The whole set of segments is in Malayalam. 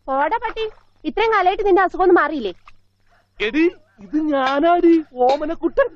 പോടാ പട്ടി, ഇത്രയും കാലമായിട്ട് നിന്റെ അസുഖം ഒന്നും മാറിയില്ലേ? എടി ഇത് ഞാനാടി, ഓമനക്കുട്ടൻ.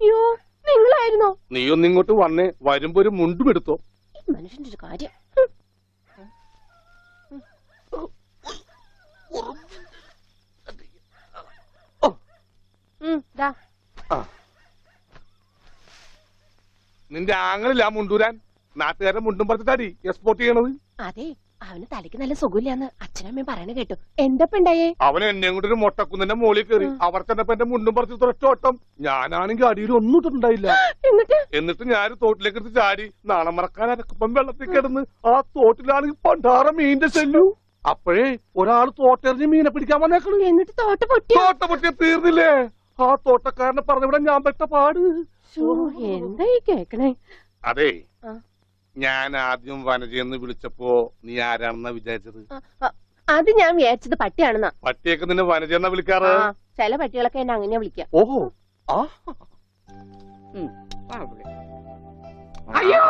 അയ്യോ, നിങ്ങളായിരുന്നോ? നീ ഒന്നിങ്ങോട്ട് വന്നേ, വരുമ്പോ ഒരു മുണ്ടും എടുത്തോ. ഈ മനുഷ്യന്റെ ഒരു കാര്യം. നിന്റെ ആങ്ങളില്ല മുണ്ടൂരാൻ, നാട്ടുകാരെ മുണ്ടും പറിച്ചിട്ടാടി എക്സ്പോർട്ട് ചെയ്യണത്. അതെ, അവന് തലയ്ക്ക് നല്ല സുഖമില്ലാന്ന് അച്ഛനമ്മയും പറയണ കേട്ടു. എന്തപ്പണ്ടായേ? അവൻ എന്നെ കൊണ്ട് ഒരു മൊട്ടക്കുന്നിന്റെ മോളിൽ കയറി. അവർ ചെന്നപ്പോ എന്റെ മുണ്ടും പറിച്ച് ഒറ്റോട്ടം. ഞാനാണെങ്കിൽ അടിയിൽ ഒന്നും ഇട്ടിട്ടുണ്ടായില്ല. എന്നിട്ട് ഞാൻ തോട്ടിലേക്ക് എടുത്ത് ചാടി. നാണം മറക്കാൻ അരക്കപ്പം വെള്ളത്തിൽ കിടന്ന് ആ തോട്ടിലാണെങ്കിൽ പണ്ടാറ മീനിന്റെ ചെല്ലു. അപ്പോഴേ ഒരാൾ തോട്ടെറിഞ്ഞ് മീനെ പിടിക്കാൻ വന്നേക്കണു. എന്നിട്ട് തോട്ട പൊട്ടിയ തീർന്നില്ലേ? ആ തോട്ടക്കാരനെ പറഞ്ഞവിടെ ഞാൻ പെട്ട പാട്. എന്തായി കേക്കണേ? അതെ, ഞാൻ ആദ്യം വനജയെന്ന് വിളിച്ചപ്പോ നീ ആരാണെന്നാ വിചാരിച്ചത്? അത് ഞാൻ വിചാരിച്ചത് പട്ടിയാണെന്നാ. പട്ടിയൊക്കെ നിന്നെ വനജയെന്നാ വിളിക്കാറ്? ചില പട്ടികളൊക്കെ എന്നെ അങ്ങനെയാ വിളിക്കാം. ഓഹോ, അയ്യോ,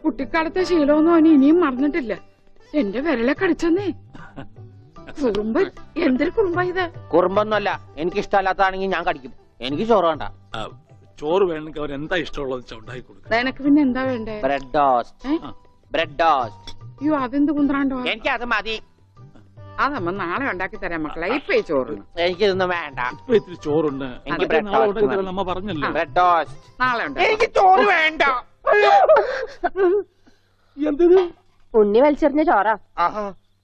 കുട്ടിക്കാലത്തെ ശീലമൊന്നും അവന് ഇനിയും മറന്നിട്ടില്ല. എന്റെ വിരലെ കടിച്ചെന്നേ. കുറുമ്പ്, എന്തൊരു കുറുമ്പാ ഇത്? കുറുമ്പൊന്നുമല്ല, എനിക്ക് ഇഷ്ടമല്ലാത്തതാണെങ്കിൽ ഞാൻ കടിക്കും. എനിക്ക് ചോറ് വേണ്ട. ചോറ് വേണമെങ്കിൽ അവർ എന്താ ഇഷ്ടമുള്ളത് ഉണ്ടാക്കി കൊടുക്കും. നിനക്ക് പിന്നെ എന്താ വേണ്ടേ? Bread toast. Bread toast. അയ്യോ, അതെന്ത് കുന്ത്രാണ്ടോ? എനിക്ക് അത് മതി. അതമ്മ നാളെ ഉണ്ടാക്കി തരാം മക്കളെ. ഇപ്പൊ ഈ ചോറ് എനിക്കിതൊന്നും വേണ്ട. ഇപ്പൊ ഇത്തിരി ചോറുണ്ട്. എനിക്ക് ബ്രെഡ് ടോസ്റ്റ്. നമ്മ പറഞ്ഞല്ലോ ബ്രെഡ് ടോസ്റ്റ് നാളെ ഉണ്ടാക്കി. എനിക്ക് ചോറ് വേണ്ട. എന്തിന്? ഉണ്ണി വലിച്ചെറിഞ്ഞ ചോറാ.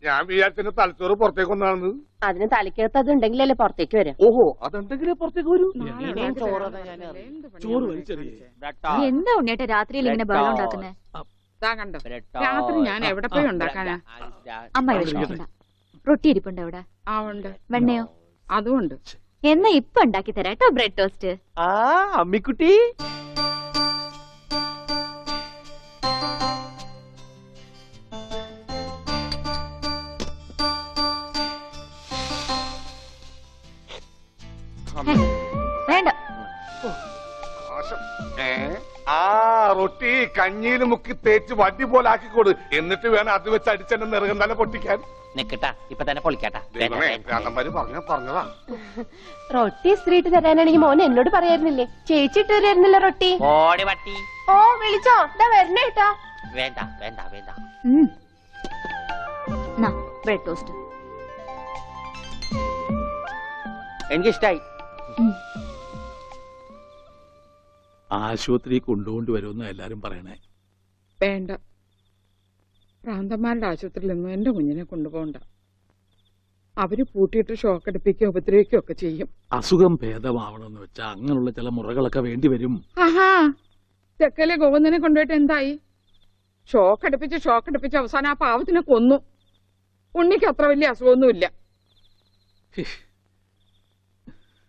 ഞാൻ വിചാരിച്ചെന്റെ തലച്ചോറ് പുറത്തേക്ക് ഒന്നാണെന്ന്. അതിന് തലയ്ക്കകത്ത് അത് ഉണ്ടെങ്കിലല്ലേ പുറത്തേക്ക് വരാം. ഓഹോ, അതെന്തെങ്കിലും പുറത്തേക്ക് വരൂ. ചോറ് വലിച്ചെറിയേ. എന്താ ഉണ്ണിയേട്ട രാത്രിയിൽ ഇങ്ങനെ ബഹളം ഉണ്ടാക്കുന്നേ? കണ്ടോ, രാത്രി ഞാൻ എവിടെ പോയി ഉണ്ടാക്കാനാ? അമ്മ വിഷമിക്കണ്ട. റൊട്ടി ഇരിപ്പുണ്ട് അവിടെ. ആ ഉണ്ട്. വെണ്ണയോ? അതുമുണ്ട്. എന്നാ ഇപ്പൊ ഉണ്ടാക്കി തരാം കേട്ടോ ബ്രെഡ് ടോസ്റ്റ്. അമ്മിക്കുട്ടി, വേണ്ട. റൊട്ടി കഞ്ഞിയിൽ മുക്കി തേച്ച് വടി പോലെ ആക്കിക്കോട്. എന്നിട്ട് വേണം അത് വെച്ച് അടിച്ചെന്നെ നിറകം തന്നെ പൊട്ടിക്കാൻ. നിക്കട്ടാ, ഇപ്പൊ തന്നെ പൊളിക്കാട്ടാ. പറഞ്ഞതാ. റൊട്ടി സ്ത്രീട്ട് തരാനാണെങ്കിൽ മോൻ എന്നോട് പറയായിരുന്നില്ലേ? ചേച്ചി ഇട്ട് തരായിരുന്നില്ല റൊട്ടി. ഓടി പട്ടി. ഓ, വിളിച്ചോ? ഇതാ വരണേട്ടാ. വേണ്ട വേണ്ട വേണ്ട. ബ്രെഡ് ടോസ്റ്റ് എനിക്കിഷ്ടായി. ആശുപത്രി കൊണ്ടുവരുമെന്ന് എല്ലാരും പറയണേ. വേണ്ട, ഭ്രാന്തന്മാരുടെ ആശുപത്രിയിലൊന്നും എന്റെ കുഞ്ഞിനെ കൊണ്ടുപോകണ്ട. അവര് പൂട്ടിയിട്ട് ഷോക്ക് അടിപ്പിക്കുകയോ ഉപദ്രവിക്കുകയോ ഒക്കെ ചെയ്യും. അസുഖം ഭേദമാവണമെന്ന് വെച്ചാൽ അങ്ങനെയുള്ള ചില മുറകളൊക്കെ വേണ്ടി വരും. ആഹാ, തെക്കലെ ഗോവിന്ദനെ കൊണ്ടുപോയിട്ട് എന്തായി? ഷോക്ക് അടുപ്പിച്ച് അവസാനം ആ പാവത്തിനെ കൊന്നു. ഉണ്ണിക്ക് അത്ര വലിയ അസുഖമൊന്നുമില്ല.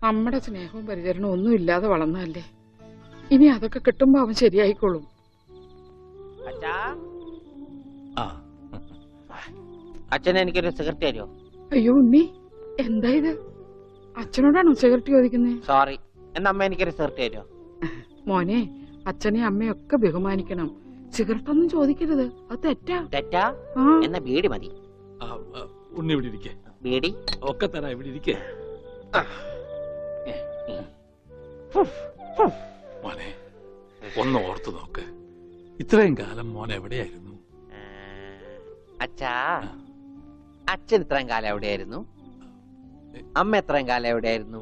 നമ്മുടെ സ്നേഹവും പരിചരണവും ഒന്നും ഇല്ലാതെ വളർന്നല്ലേ. ഇനി അതൊക്കെ കിട്ടുമ്പോ അവൻ ശരിയായിക്കോളും. അച്ഛൻ എനിക്കൊരു സിഗരറ്റ് തരുമോ? അയ്യോ ഉണ്ണി, എന്താ ഇത്? അച്ഛനോടാണോ സിഗരറ്റ് ചോദിക്കുന്നേ? സോറി, എന്നാ അമ്മ എനിക്കൊരു സിഗരറ്റ് തരുമോ? മോനെ, അച്ഛനെ അമ്മയൊക്കെ ബഹുമാനിക്കണം. സിഗരറ്റ് ഒന്നും ചോദിക്കരുത്, അത് തെറ്റാ. തെറ്റാ? എന്നാ ബീഡി മതി. ഉണ്ണി ഇവിടെ ഇരിക്കേ. ബീഡി ഒക്കെ തരാ, ഇവിടെ ഇരിക്കേ. മോനെ, ഒന്ന് ഓർത്തു നോക്ക്. ഇത്രയും കാലം മോൻ എവിടെയായിരുന്നു? അച്ഛൻ ഇത്രയും കാലം എവിടെയായിരുന്നു? അമ്മ എത്രയും കാലം എവിടെയായിരുന്നു?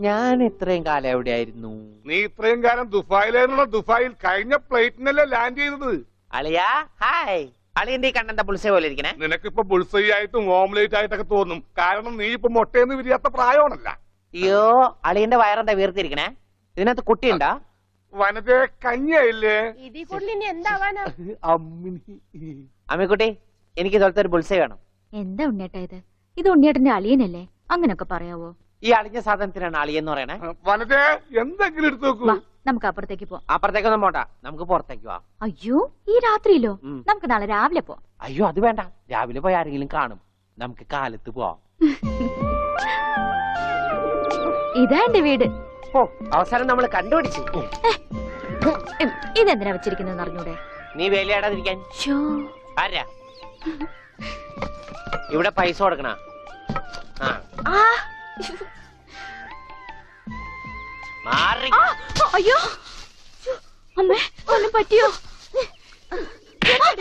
ഞാൻ ഇത്രയും കാലം എവിടെയായിരുന്നു? നീ ഇത്രയും കാലം ദുബായിലായിരുന്നുള്ള. ദുബായിൽ കഴിഞ്ഞ ഫ്ലൈറ്റിനല്ലേ ലാൻഡ് ചെയ്തത്. അളിയാ ഹായ്. അളിയന്റെ കണ്ണെന്താ പുളിസ പോലെ ഇരിക്കണേ? നിനക്കിപ്പോ ബുൾസൈ ആയിട്ടും ഓംലേറ്റ് ആയിട്ടൊക്കെ തോന്നും. കാരണം നീ ഇപ്പൊ മുട്ടയെന്ന് വിരിയാത്ത പ്രായമാണല്ല. അയ്യോ, അളിയന്റെ വയറെന്താ വീർത്തിരിക്കണേ? ഇതിനകത്ത് കുട്ടിയുണ്ടാ? വനജ കഞ്ഞിയായില്ലേ? ഇതിൽ കൂടുതൽ ഇനി എന്താവാനാ? അമ്മിക്കുട്ടി, എനിക്ക് ഇതുപോലത്തെ ഒരു ബുൾസൈ വേണം. എന്താ ഉണ്ണിയേട്ടാ ഇത്? ഇത് ഉണ്ണിയേട്ടന്റെ അളിയനല്ലേ? അങ്ങനൊക്കെ പറയാവോ? ഈ അളിഞ്ഞ സാധനത്തിനാണ് അളിയെന്ന് പറയണേ. വനജ എന്തെങ്കിലും എടുത്തു നോക്കൂ. നമുക്ക് അപ്പുറത്തേക്ക് പോവാം. അപ്പുറത്തേക്കൊന്നും പോണ്ട, നമുക്ക് പുറത്തേക്ക് പോവാം. അയ്യോ, ഈ രാത്രിയിലോ? നമുക്ക് നാളെ രാവിലെ പോവാം. അയ്യോ, അത് വേണ്ട. രാവിലെ പോയി ആരെങ്കിലും കാണും. നമുക്ക് കാലത്ത് പോവാം. ഇതാ എന്റെ വീട്. ഓ, അവസാനം നമ്മൾ കണ്ടുപിടിച്ചു. ഇതെന്തിനാ വെച്ചിരിക്കുന്നത് അറിഞ്ഞൂടെ? നീ വേലയാടാതിരിക്കാൻ ശോ. ആരാ ഇവിടെ പൈസ കൊടുക്കണ? ആ, മാറി. ആ, അയ്യോ അമ്മേ, ഒന്നും പറ്റിയോ?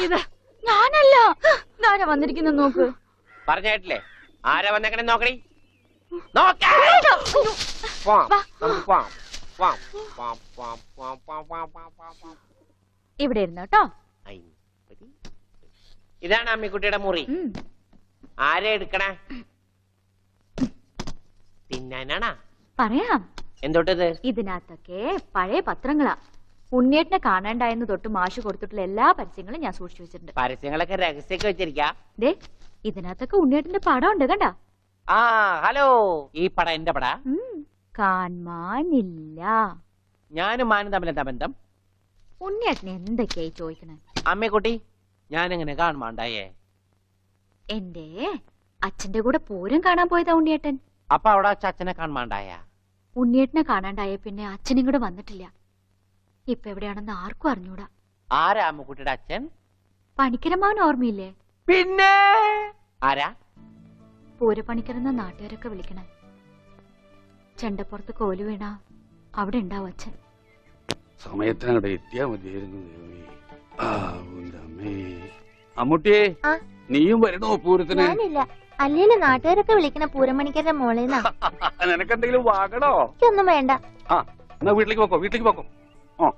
ഇത് ഞാനല്ല. ആരാ വന്നിരിക്കുന്ന നോക്ക്. പറഞ്ഞ കേട്ടില്ലേ? ആരാ വന്നേക്കണേ നോക്കണേ. നോക്കാം. ഇവിടെ ഇരുന്നു കേട്ടോ. ഇതാണ് അമ്മിക്കുട്ടിയുടെ മുറി. ആരെ എടുക്കണേ? തിന്നാനാണാ? പറയാം. എന്തോട്ടത്? ഇതിനകത്തൊക്കെ പഴയ പത്രങ്ങളാ. ഉണ്ണിയേട്ടനെ കാണാണ്ടായെന്ന് തൊട്ട് മാഷ് കൊടുത്തിട്ടുള്ള എല്ലാ പരസ്യങ്ങളും ഞാൻ സൂക്ഷിച്ചു വെച്ചിട്ടുണ്ട്. പരസ്യങ്ങളൊക്കെ രഹസ്യൊക്കെ വെച്ചിരിക്കാ. ദേ, ഇതിനകത്തൊക്കെ ഉണ്ണിയേട്ടന്റെ പടം ഉണ്ട് കണ്ടാ. ആ ഹലോ, ഈ പട എന്റെ പട. കാണാനില്ല. ഞാനും മാനും തമ്മിൽ എന്താ ബന്ധം? ഉണ്ണിയേട്ടനെ എന്തൊക്കെയായി ചോദിക്കണേ? അമ്മക്കുട്ടി, ഞാനെങ്ങനെ കാണുമാണ്ടായേ? എന്റെ അച്ഛന്റെ കൂടെ പൂരം കാണാൻ പോയതാ ഉണ്ണിയേട്ടൻ. അപ്പൊ അവിടെ വെച്ച് അച്ഛനെ കാണുമാണ്ടായ? ഉണ്ണിയേട്ടനെ കാണാണ്ടായ പിന്നെ അച്ഛനും കൂടെ വന്നിട്ടില്ല. ഇപ്പൊ എവിടെയാണെന്ന് ആർക്കും അറിഞ്ഞൂടാ. ആരാ അമ്മക്കുട്ടിയുടെ അച്ഛൻ? പണിക്കരമാവൻ ഓർമ്മയില്ലേ? പിന്നെ ആരാ? പൂരപ്പണിക്കരെന്ന നാട്ടുകാരൊക്കെ വിളിക്കണേ. ചെണ്ടപ്പുറത്ത് കോലു വീണ അവിടെ ഉണ്ടാവും അച്ഛൻ. സമയത്തിനവിടെ എത്തിയാ മതിയായിരുന്നു. അമ്മൂട്ടിയെ, നീയും വരണോ പൂരത്തിന്? ഞാനില്ല. അല്ലേല് നാട്ടുകാരൊക്കെ വിളിക്കണ പൂരമണിക്കരുടെ മോളേന്നാ. നിനക്കെന്തെങ്കിലും വാങ്ങണോ? ഒന്നും വേണ്ട. ആ, എന്നാ വീട്ടിലേക്ക് പോക്കോ, വീട്ടിലേക്ക് പോക്കോ. ഓ,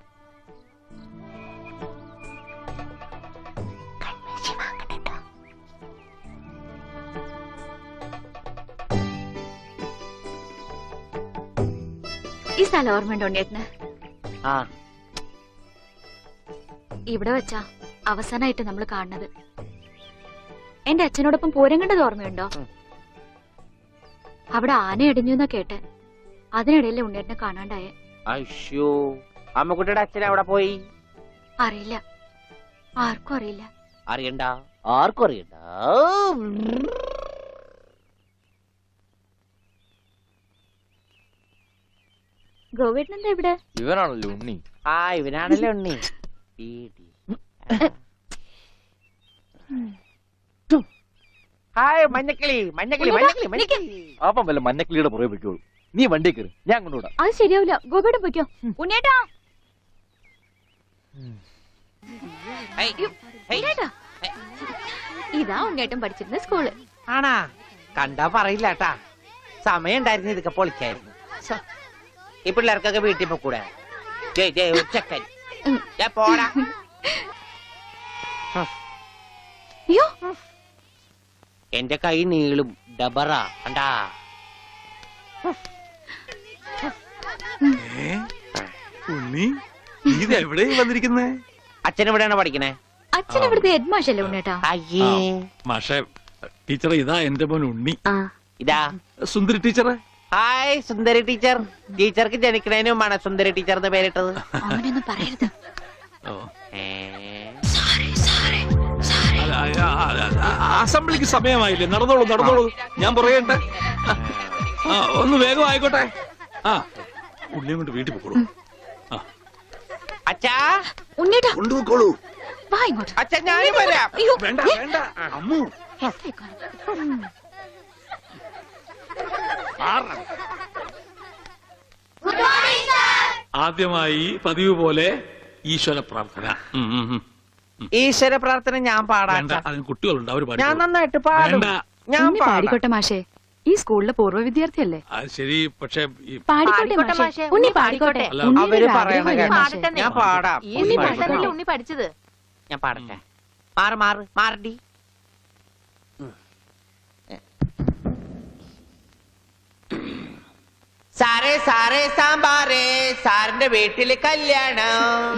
ഈ സ്ഥലം ഓർമ്മയുണ്ടോ ഉണ്ണിയേട്ടന്? ആ, ഇവിടെ വെച്ചാ അവസാനമായിട്ട് നമ്മൾ കാണുന്നത്. എന്റെ അച്ഛനോടൊപ്പം പൂരം കണ്ടത് ഓർമ്മയുണ്ടോ? അവിടെ ആന ഇടിഞ്ഞു എന്നാ കേട്ടെ. അതിനിടയിലെ ഉണ്ണിയേട്ടനെ കാണാണ്ടായേ. അയ്യോ, അമ്മക്കുട്ടിയുടെ അച്ഛൻ അവിടെ പോയി? അറിയില്ല, ആർക്കും അറിയില്ല. അറിയണ്ട, ആർക്കും അറിയണ്ട. ഗോവേട്ടൻ എന്താ ഇവിടെ? ഇവനാണല്ലോ ഉണ്ണി. ആ, ഇവനാണല്ലേ ഉണ്ണി. ഹായ് മഞ്ഞക്കിളി, മഞ്ഞക്കിളി, മഞ്ഞക്കിളി, മഞ്ഞക്കിളി. അപ്പം വല്ല മഞ്ഞക്കിളിയുടെ പുറകെ വെക്കോളൂ. നീ വണ്ടി കയറി, ഞാൻ കൊണ്ടുവിടാം. അത് ശരിയാവില്ല. ഗോപേട്ടൻ പൊയ്ക്കോ. ഉണ്ണിയേട്ടാ, ഉണ്ണിയേട്ടാ. ഇതാ ഉണ്ണിയേട്ടൻ പഠിച്ചിരുന്ന സ്കൂള്. ആണാ? കണ്ടാ പറയില്ല കേട്ടാ. സമയം ഉണ്ടായിരുന്നു ഇതൊക്കെ പൊളിക്കായിരുന്നു. ഈ പിള്ളേർക്കൊക്കെ വീട്ടിൽ പോക്കൂടെ? ചെക്കൻ പോടാ. അയ്യോ, എന്റെ കൈ നീളും ഡബറ കണ്ടാ. ഉണ്ണി, ഇത് എവിടെയും വന്നിരിക്കുന്നേ? അച്ഛൻ എവിടെയാണ് പഠിക്കണേ? അച്ഛൻ ഇവിടുത്തെ ഹെഡ് മാഷല്ലേ ഉണ്ണിയേട്ടാ? അയ്യേ, മാഷെ, ടീച്ചറെ, ഇതാ എന്റെ മോൻ ഉണ്ണി. ഇതാ സുന്ദരി ടീച്ചറെ. ഹായ് സുന്ദരി ടീച്ചർ. ടീച്ചർക്ക് ജനിക്കണേന് മുമ്പാണ് സുന്ദരി ടീച്ചർ എന്ന് പേരിട്ടത്. അവനൊന്നും പറയരുത്. അസംബ്ലിക്ക് സമയമായില്ലേ? നടന്നോളൂ, നടന്നോളൂ, ഞാൻ പറയട്ടെ. ഒന്ന് വേഗം ആയിക്കോട്ടെ. ആ, ഉള്ളിയും കൊണ്ട് വീട്ടിൽ പോക്കോളൂ. അച്ഛാ, ഉണ്ണിയേട്ടാ കൊണ്ടുപോക്കോളൂ. വാ ഇങ്ങോട്ട്. അച്ഛൻ ഞാനും വരാം. അയ്യോ, വേണ്ട, വേണ്ട, അമ്മു. ആദ്യമായി പതിവ് പോലെ ഈശ്വര പ്രാർത്ഥന. ഈശ്വര പ്രാർത്ഥന ഞാൻ പാടാം. വേണ്ട, അതിന് കുട്ടികളുണ്ട്, അവര് ഞാൻ നന്നായിട്ട് പാടും. വേണ്ട. ഞാൻ പാടാം. പാടിക്കോട്ടെ മാഷേ, ഈ സ്കൂളിലെ പൂർവ്വ വിദ്യാർത്ഥിയല്ലേ? അത് ശരി, പക്ഷെ പാടിക്കോട്ടെ മാഷേ. ഉണ്ണി പാടിക്കോട്ടെ. അല്ല, അവര് പറയണ കേട്ടോ. മാഷേ. ഞാൻ പാടാം. ഉണ്ണി പാടുന്നതല്ലേ ഉണ്ണി പഠിച്ചത്. ഞാൻ പാടട്ടെ. മാറ് മാറ് മാറടി. സാറേ സാറേ സാമ്പാറേ, സാറിന്റെ വീട്ടില് കല്യാണം.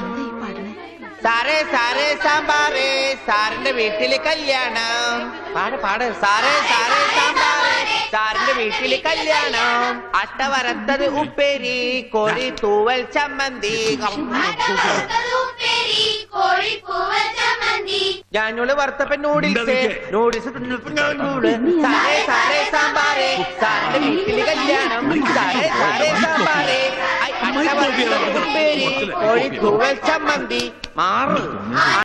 സാറേ സാറേ സാമ്പാറേ, സാറിന്റെ വീട്ടില് കല്യാണം. പാട് പാട്. സാറേ സാറേ സാമ്പാറേ, സാറിന്റെ വീട്ടില് കല്യാണം. അട്ട വറുത്തത് ഉപ്പേരി, കോഴി തൂവൽ ചമ്മന്തി. ഞാനോള് വറുത്തപ്പൻ നൂഡിൽസ്, നൂഡിൽസ്. സാറേ സാറേ സാമ്പാറേ, സാറിന്റെ വീട്ടില് കല്യാണം. സാറേ സാറേ സാമ്പാറേ, അട്ട വറുത്തത് ഉപ്പേരി, കോഴി തൂവൽ ചമ്മന്തി. മാറ്.